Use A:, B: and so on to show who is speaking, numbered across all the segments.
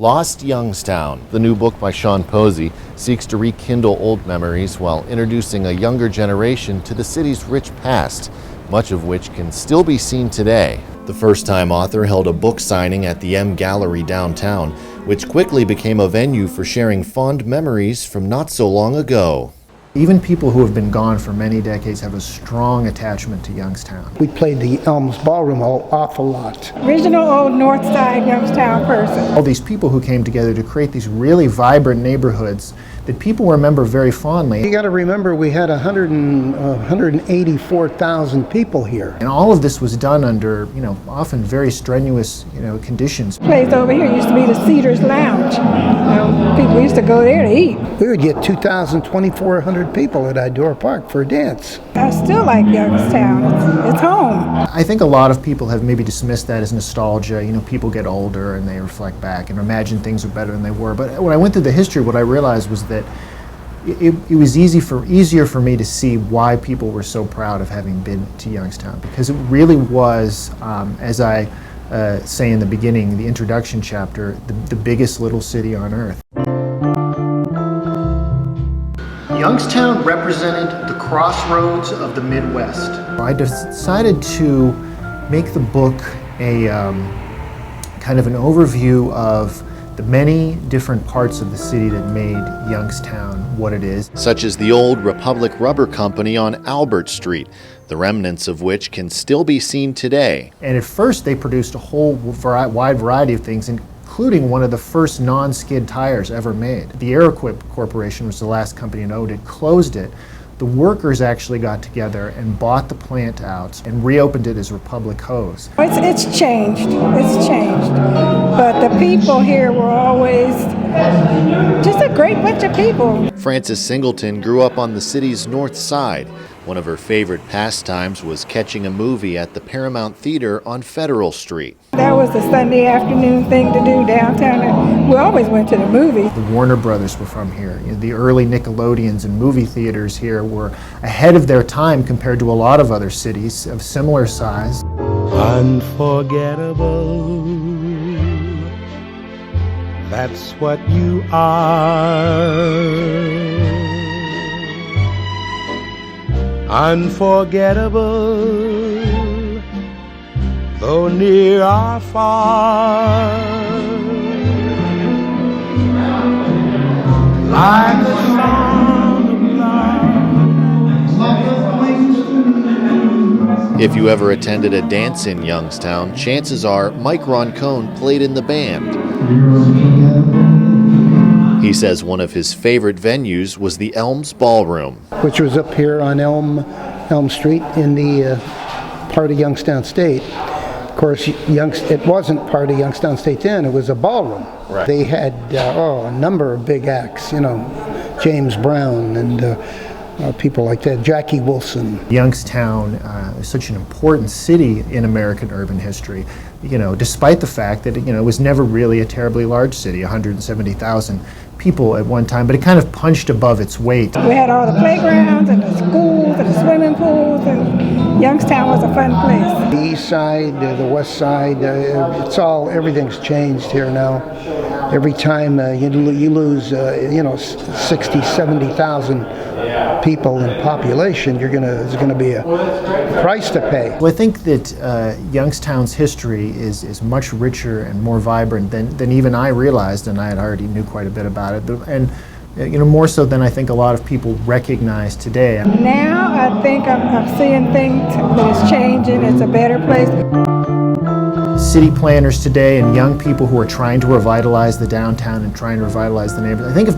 A: Lost Youngstown, the new book by Posey, seeks to rekindle old memories while introducing a younger generation to the city's rich past, much of which can still be seen today. The first-time author held a book signing at the M Gallery downtown, which quickly became a venue for sharing fond memories from not so long ago.
B: Even people who have been gone for many decades have a strong attachment to Youngstown.
C: We played the Elms Ballroom an awful lot.
D: Original old North Side Youngstown person.
B: All these people who came together to create these really vibrant neighborhoods that people remember very fondly.
C: You got to remember we had 184,000 people here.
B: And all of this was done under, often very strenuous, conditions.
D: The place over here used to be the Cedars Lounge. People used to go there to eat.
C: We would get 2,000, 2,400 people at Idora Park for a dance.
D: I still like Youngstown. It's home.
B: I think a lot of people have maybe dismissed that as nostalgia. People get older and they reflect back and imagine things are better than they were. But when I went through the history, what I realized was that it was easier for me to see why people were so proud of having been to Youngstown, because it really was, as I say in the beginning, the introduction chapter, the biggest little city on earth. Youngstown represented the crossroads of the Midwest. I decided to make the book a kind of an overview of the many different parts of the city that made Youngstown what it is.
A: Such as the old Republic Rubber Company on Albert Street, the remnants of which can still be seen today.
B: And at first they produced a whole wide variety of things, including one of the first non-skid tires ever made. The Aeroquip Corporation was the last company that owned it, closed it. The workers actually got together and bought the plant out and reopened it as Republic Hose.
D: It's changed. It's changed. But the people here were always just a great bunch of people.
A: Frances Singleton grew up on the city's north side. One of her favorite pastimes was catching a movie at the Paramount Theater on Federal Street.
D: That was the Sunday afternoon thing to do downtown, and we always went to the movies.
B: The Warner Brothers were from here. The early Nickelodeons and movie theaters here were ahead of their time compared to a lot of other cities of similar size.
E: Unforgettable, that's what you are. Unforgettable, though near or far, like the song of love.
A: If you ever attended a dance in Youngstown, chances are Mike Roncone played in the band. He says one of his favorite venues was the Elms Ballroom,
C: which was up here on Elm Street in the part of Youngstown State. Of course, it wasn't part of Youngstown State then, it was a ballroom.
A: Right.
C: They had a number of big acts, James Brown and people like that, Jackie Wilson.
B: Youngstown is such an important city in American urban history, despite the fact that it was never really a terribly large city, 170,000 people at one time, but it kind of punched above its weight.
D: We had all the playgrounds and the schools and the swimming pools, and Youngstown was a fun place.
C: The east side, the west side, everything's changed here now. Every time you lose, 60, 70,000 people in population, there's going to be a price to pay.
B: Well, I think that Youngstown's history is much richer and more vibrant than even I realized, and I had already knew quite a bit about it, and more so than I think a lot of people recognize today.
D: Now I think I'm seeing things that is changing. It's a better place.
B: City planners today and young people who are trying to revitalize the downtown and trying to revitalize the neighborhood, I think if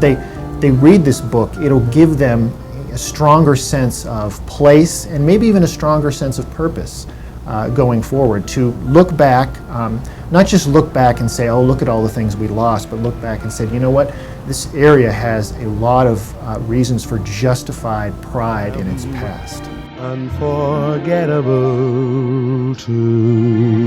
B: they read this book, it'll give them a stronger sense of place and maybe even a stronger sense of purpose going forward, to look back, not just look back and say, oh, look at all the things we lost, but look back and say, you know what, this area has a lot of reasons for justified pride in its past.
E: Unforgettable too.